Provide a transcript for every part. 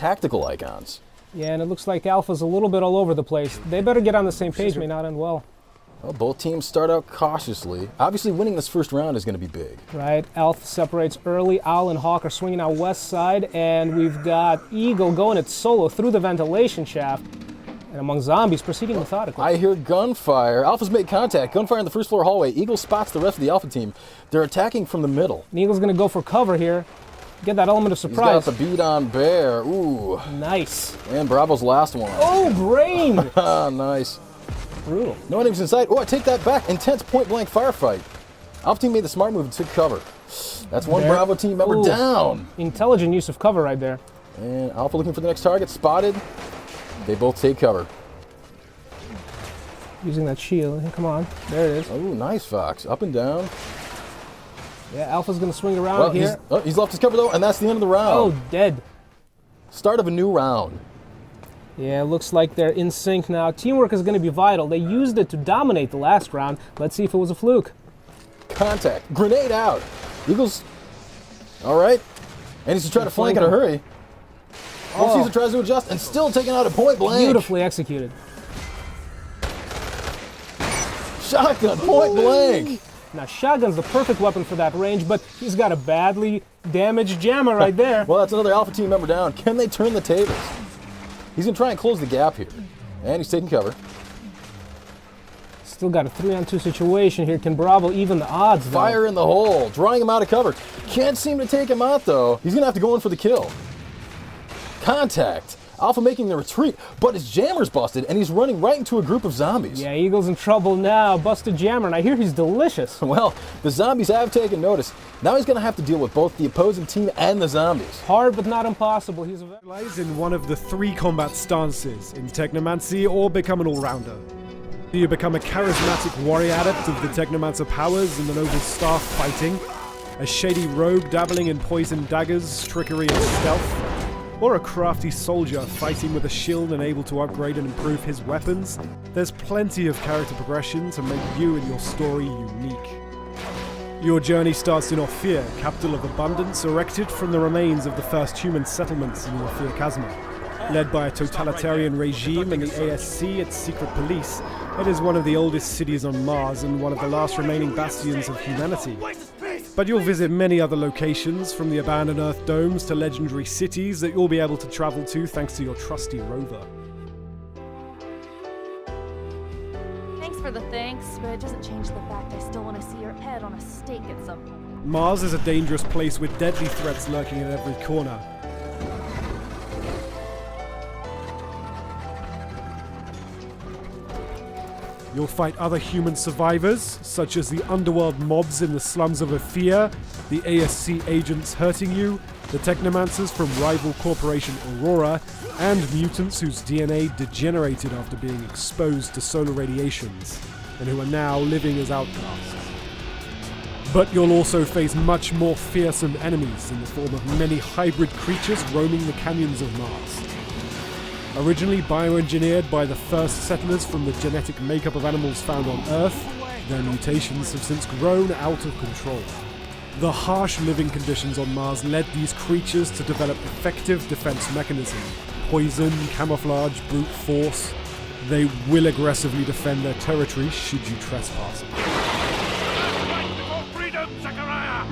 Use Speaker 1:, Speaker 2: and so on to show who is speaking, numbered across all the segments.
Speaker 1: tactical icons.
Speaker 2: Yeah, and it looks like Alpha's a little bit all over the place. They better get on the same page, may not end well.
Speaker 1: Well, both teams start out cautiously. Obviously, winning this first round is going to be big.
Speaker 2: Right, Alpha separates early. Owl and Hawk are swinging out west side, and we've got Eagle going it solo through the ventilation shaft. And among zombies, proceeding methodically.
Speaker 1: I hear gunfire. Alpha's made contact. Gunfire in the first floor hallway. Eagle spots the rest of the Alpha team. They're attacking from the middle.
Speaker 2: And Eagle's going to go for cover here. Get that element of surprise.
Speaker 1: He's got the beat on Bear. Ooh.
Speaker 2: Nice.
Speaker 1: And Bravo's last one.
Speaker 2: Oh, brain!
Speaker 1: Nice.
Speaker 2: Brutal.
Speaker 1: No enemies in sight. Oh, I take that back. Intense point-blank firefight. Alpha team made the smart move and took cover. That's one Bravo team member down.
Speaker 2: Intelligent use of cover right there.
Speaker 1: And Alpha looking for the next target. Spotted. They both take cover.
Speaker 2: Using that shield. Come on. There it is.
Speaker 1: Oh, nice, Fox. Up and down.
Speaker 2: Yeah, Alpha's going to swing around here.
Speaker 1: He's left his cover, though, and that's the end of the round.
Speaker 2: Oh, dead.
Speaker 1: Start of a new round.
Speaker 2: Yeah, looks like they're in sync now. Teamwork is going to be vital. They used it to dominate the last round. Let's see if it was a fluke.
Speaker 1: Contact. Grenade out. Eagles. All right. And he's trying to flank in a hurry. Both teams tries to adjust and still taking out a point blank.
Speaker 2: Beautifully executed.
Speaker 1: Shotgun, point blank.
Speaker 2: Now, shotgun's the perfect weapon for that range, but he's got a badly damaged jammer right there.
Speaker 1: Well, that's another Alpha team member down. Can they turn the tables? He's going to try and close the gap here. And he's taking cover.
Speaker 2: Still got a 3-on-2 situation here. Can Bravo even the odds, though?
Speaker 1: Fire in the hole, drawing him out of cover. Can't seem to take him out, though. He's going to have to go in for the kill. Contact. Alpha making the retreat, but his jammer's busted, and he's running right into a group of zombies.
Speaker 2: Yeah, Eagle's in trouble now. Busted jammer, and I hear he's delicious.
Speaker 1: Well, the zombies have taken notice. Now he's going to have to deal with both the opposing team and the zombies.
Speaker 2: Hard, but not impossible. He's
Speaker 3: lies in one of the 3 combat stances in Technomancy, or become an all-rounder. Do you become a charismatic warrior adept of the Technomancer powers in the noble staff fighting, a shady rogue dabbling in poison daggers, trickery, and stealth, or a crafty soldier fighting with a shield and able to upgrade and improve his weapons? There's plenty of character progression to make you and your story unique. Your journey starts in Ophir, capital of abundance, erected from the remains of the first human settlements in the Ophir Chasma. Led by a totalitarian regime and the ASC, its secret police, it is one of the oldest cities on Mars and one of the last remaining bastions of humanity. But you'll visit many other locations, from the abandoned Earth domes to legendary cities that you'll be able to travel to thanks to your trusty rover.
Speaker 4: Thanks for the thanks, but it doesn't change the fact I still want to see your head on a stake at some point.
Speaker 3: Mars is a dangerous place with deadly threats lurking at every corner. You'll fight other human survivors, such as the underworld mobs in the slums of Ophir, the ASC agents hurting you, the Technomancers from rival corporation Aurora, and mutants whose DNA degenerated after being exposed to solar radiations, and who are now living as outcasts. But you'll also face much more fearsome enemies in the form of many hybrid creatures roaming the canyons of Mars. Originally bioengineered by the first settlers from the genetic makeup of animals found on Earth, their mutations have since grown out of control. The harsh living conditions on Mars led these creatures to develop effective defense mechanisms: poison, camouflage, brute force. They will aggressively defend their territory should you trespass.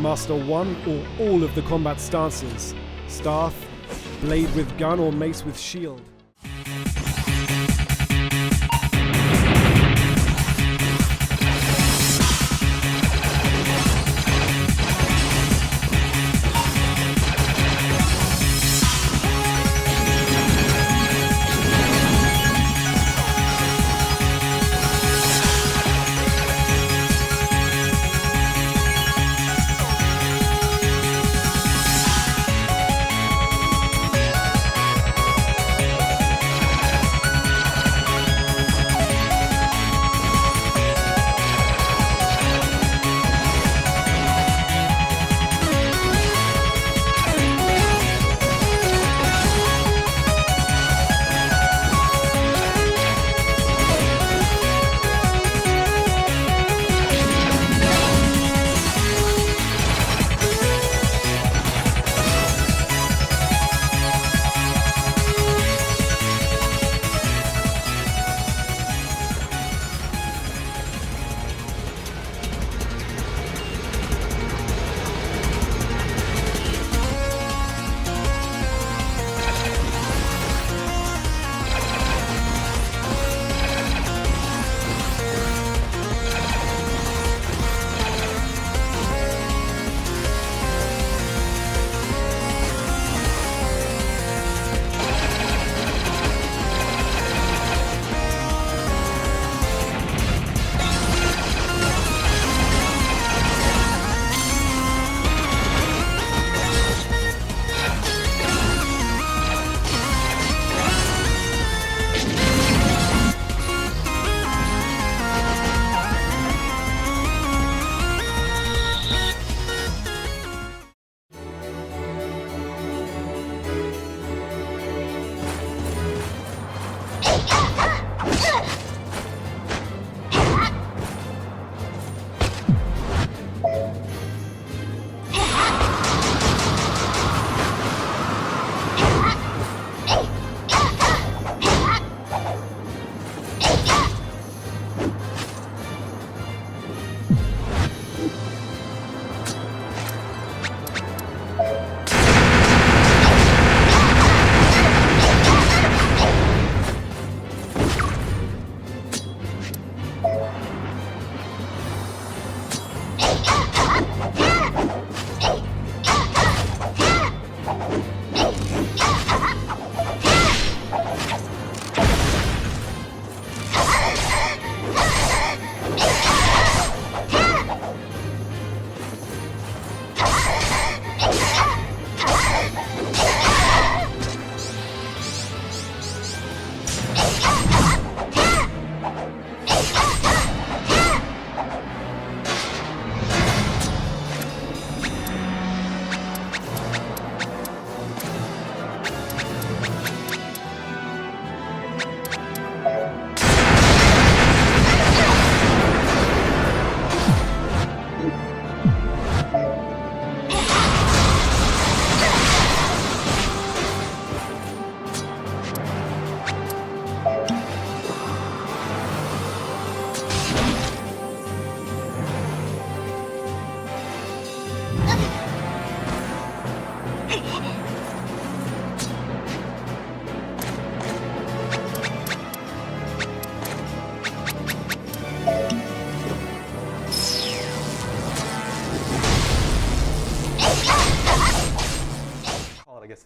Speaker 3: Master one or all of the combat stances: staff, blade with gun, or mace with shield.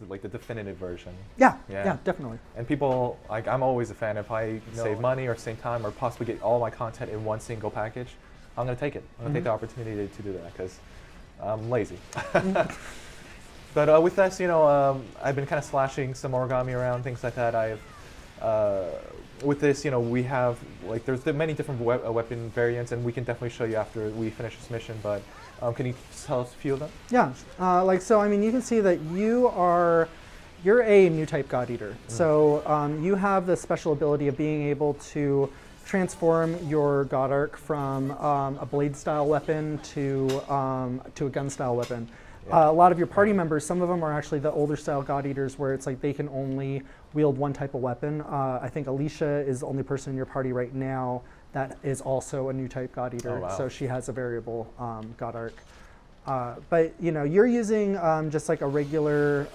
Speaker 5: it's like the definitive version.
Speaker 6: Yeah, definitely.
Speaker 5: And people, like, I'm always a fan. If I save money or save time or possibly get all my content in one single package, I'm gonna take it. I'm gonna take the opportunity to do that because I'm lazy. But with this, I've been kind of slashing some origami around, things like that. With this, we have, like, there's many different weapon variants, and we can definitely show you after we finish this mission, but can you tell us a few of them?
Speaker 6: Yeah, so, I mean, you can see that you're a new type God Eater. So you have the special ability of being able to transform your God Arc from a blade-style weapon to a gun-style weapon. A lot of your party members, some of them are actually the older style God Eaters where it's like they can only wield one type of weapon. I think Alicia is the only person in your party right now that is also a new type God Eater.
Speaker 5: Oh, wow.
Speaker 6: So she has a variable God Arc. But you're using just like a regular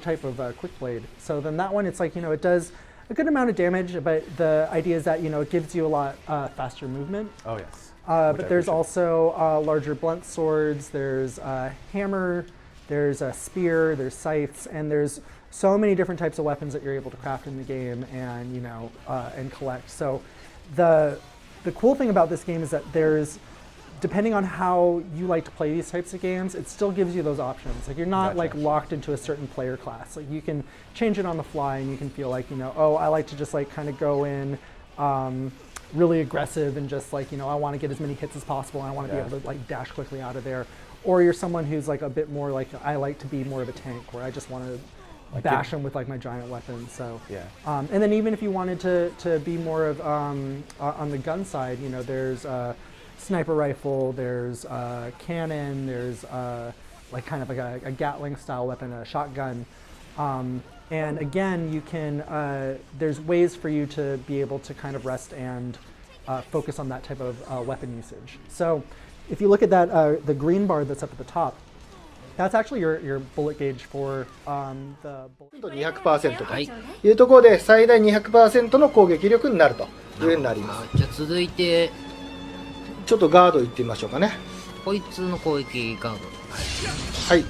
Speaker 6: type of quick blade. So then that one, it's like, it does a good amount of damage, but the idea is that, it gives you a lot faster movement.
Speaker 5: Oh, yes.
Speaker 6: But there's also larger blunt swords, there's a hammer, there's a spear, there's scythes, and there's so many different types of weapons that you're able to craft in the game and, and collect. So the cool thing about this game is that depending on how you like to play these types of games, it still gives you those options. Like, you're not like locked into a certain player class. Like, you can change it on the fly and you can feel like, oh, I like to just like kind of go in really aggressive and just like, I want to get as many hits as possible and I want to be able to like dash quickly out of there. Or you're someone who's like a bit more like, I like to be more of a tank where I just want to bash them with like my giant weapons. So and then even if you wanted to be more of on the gun side, there's sniper rifle, there's cannon, there's like kind of like a Gatling style weapon, a shotgun. And again, you can, there's ways for you to be able to kind of rest and focus on that type of weapon usage. So if you look at that, the green bar that's up at the top, that's actually your bullet gauge for the bullet.
Speaker 7: 200% というところで最大 200% の攻撃力になるというふうになります。
Speaker 8: じゃあ続いて
Speaker 7: ちょっとガードいってみましょうかね。
Speaker 8: こいつの攻撃ガード。
Speaker 7: はい。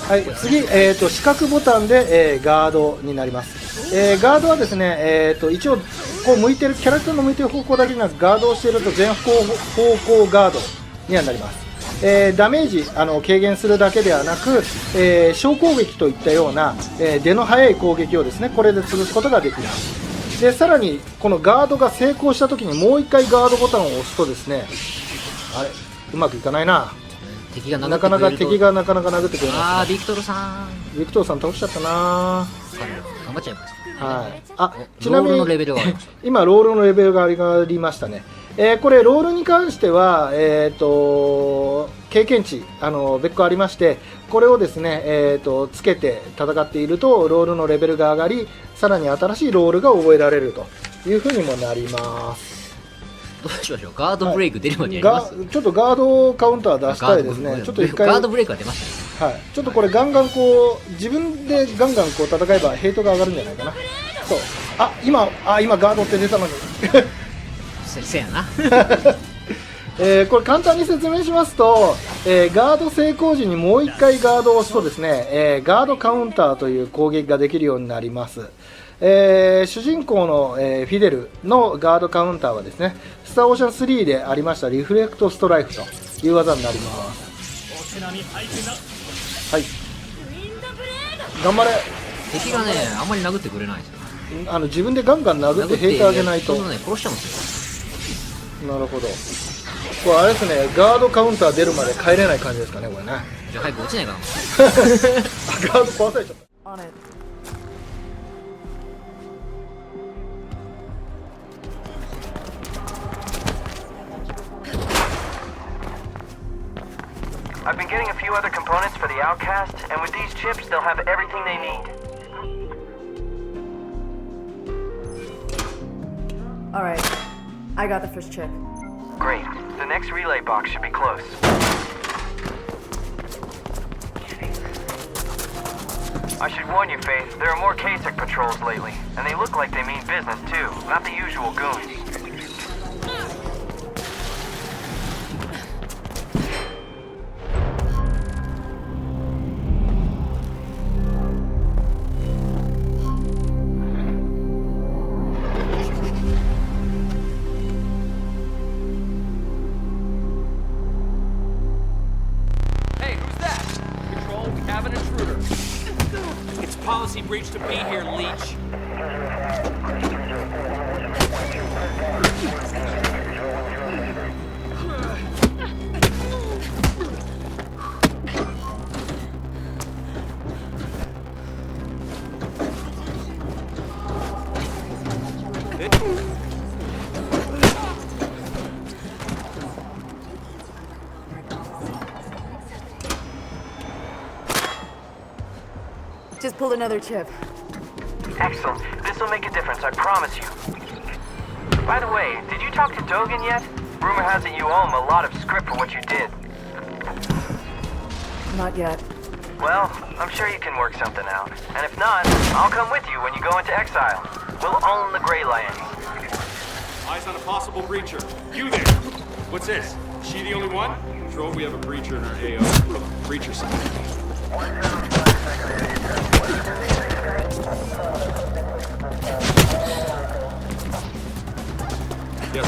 Speaker 7: はい、次、四角ボタンで、ガードになります。ガードはですね、一応こう向いてるキャラクターの向いてる方向だけなくガードをしていると全方向ガードにはなります。ダメージ軽減するだけではなく、小攻撃といったような、出の速い攻撃をですねこれで潰すことができます。でさらにこのガードが成功した時にもう一回ガードボタンを押すとですね、あれうまくいかないな。なかなか敵がなかなか殴ってくれます、ね。
Speaker 8: ビクトルさん。
Speaker 7: ビクトルさん倒しちゃったな。
Speaker 8: 頑張っちゃいます。
Speaker 7: はい。あ、ちなみに
Speaker 8: ロールのレベルがありました。
Speaker 7: 今ロールのレベルがありましたね。これロールに関しては経験値別個ありまして、これをですねつけて戦っているとロールのレベルが上がり、さらに新しいロールが覚えられるというふうにもなります。
Speaker 8: どうしましょう。ガードブレイク出るまでやります。
Speaker 7: ちょっとガードカウンター出したいですね。ちょっと一回
Speaker 8: ガードブレイクが出ましたね。
Speaker 7: はい。ちょっとこれガンガンこう自分でガンガンこう戦えばヘイトが上がるんじゃないかな。そう。今ガードって出たのに。
Speaker 8: せやな。
Speaker 7: これ簡単に説明しますと、ガード成功時にもう一回ガードを押すとですね、ガードカウンターという攻撃ができるようになります。主人公の、フィデルのガードカウンターはですね、スターオーシャン3でありましたリフレクトストライクという技になります。はい。頑張れ。
Speaker 8: 敵がね、あんまり殴ってくれないんですよ。
Speaker 7: 自分でガンガン殴ってヘイト上げないと。
Speaker 8: 殺しちゃうんですよ。な
Speaker 7: るほど。これあれですね、ガードカウンター出るまで帰れない感じですかね、これね。
Speaker 8: じゃあ早く落ちないかな。
Speaker 7: ガード壊されちゃった。
Speaker 9: I've been getting a few other components for the Outcast, and with these chips, they'll have everything they need.
Speaker 10: Alright, I got the first chip.
Speaker 9: Great. The next relay box should be close. I should warn you, Faith, there are more KSEC patrols lately, and they look like they mean business too, not the usual goons.
Speaker 11: reach to be here, leech.
Speaker 10: Just pulled another chip.
Speaker 9: Excellent. This will make a difference, I promise you. By the way, did you talk to Dogen yet? Rumor has it you owe him a lot of script for what you did.
Speaker 10: Not yet.
Speaker 9: Well, I'm sure you can work something out. And if not, I'll come with you when you go into exile. We'll own the Grey Land.
Speaker 11: Eyes on a possible breacher. You there! What's this? Is she the only one? Control, we have a breacher in our AO. Breacher side. Yes.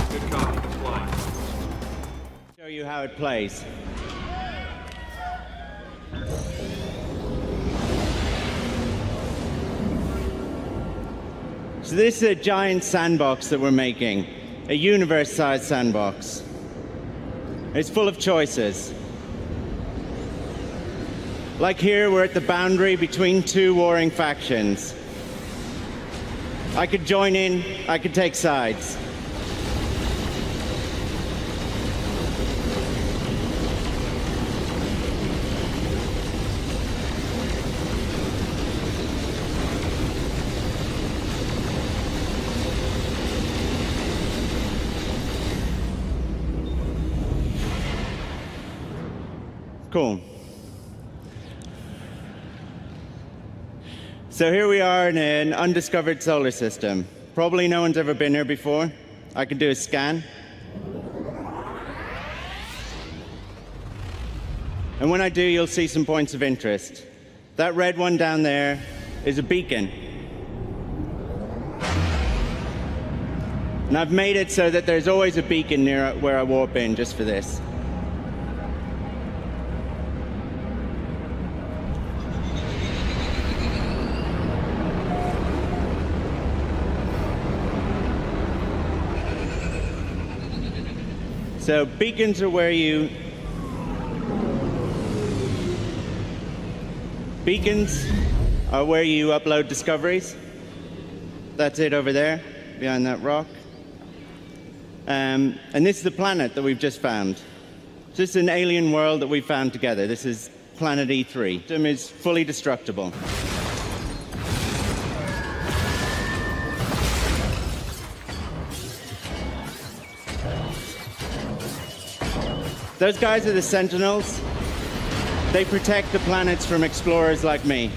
Speaker 11: Good copy. Fly.
Speaker 12: Show you how it plays. So this is a giant sandbox that we're making, a universe-sized sandbox. It's full of choices. Like here, we're at the boundary between two warring factions. I could join in, I could take sides. Cool. So here we are in an undiscovered solar system. Probably no one's ever been here before. I can do a scan. And when I do, you'll see some points of interest. That red one down there is a beacon. And I've made it so that there's always a beacon near where I warp in just for this. So beacons are where you upload discoveries. That's it over there, behind that rock. And this is the planet that we've just found. This is an alien world that we found together. This is planet E3. It is fully destructible. Those guys are the Sentinels. They protect the planets from explorers like me.